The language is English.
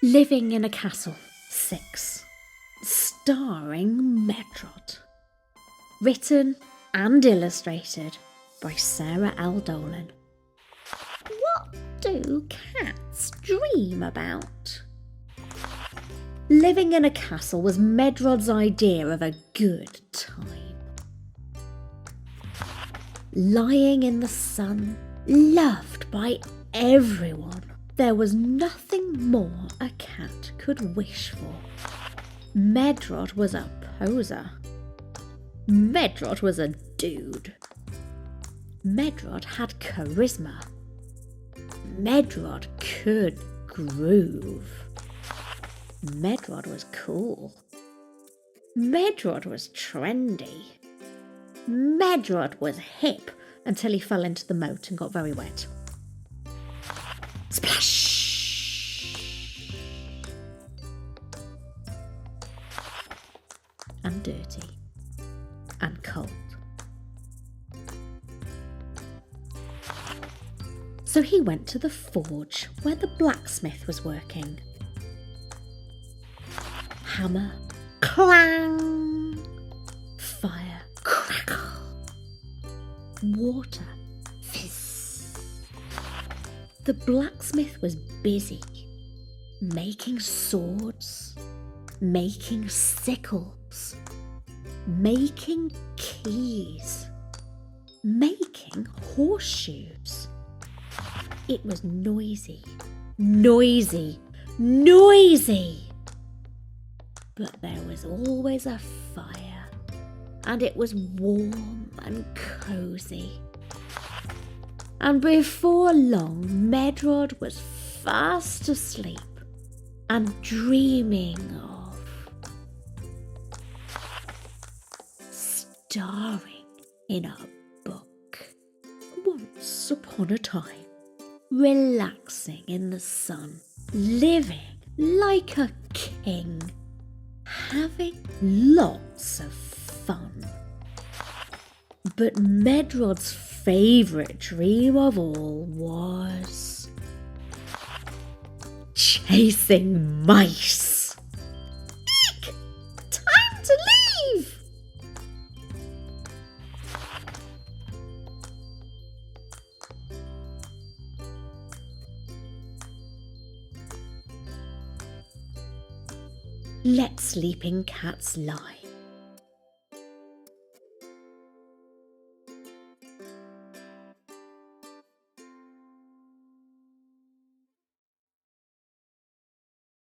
Living in a Castle 6, starring Medrod. Written and illustrated by Sarah L. Dolan. What do cats dream about? Living in a castle was Medrod's idea of a good time. Lying in the sun, loved by everyone, there was nothing more a cat could wish for. Medrod was a poser. Medrod was a dude. Medrod had charisma. Medrod could groove. Medrod was cool. Medrod was trendy. Medrod was hip until he fell into the moat and got very wet. Splash! And dirty. And cold. So he went to the forge where the blacksmith was working. Hammer, clang! Fire, crackle! Water, fizz! The blacksmith was busy, making swords, making sickles, making keys, making horseshoes. It was noisy, noisy, noisy. But there was always a fire, and it was warm and cosy. And before long, Medrod was fast asleep and dreaming of starring in a book. Once upon a time, relaxing in the sun, living like a king, having lots of fun. But Medrod's favourite dream of all was chasing mice. Eek! Time to leave! Let sleeping cats lie.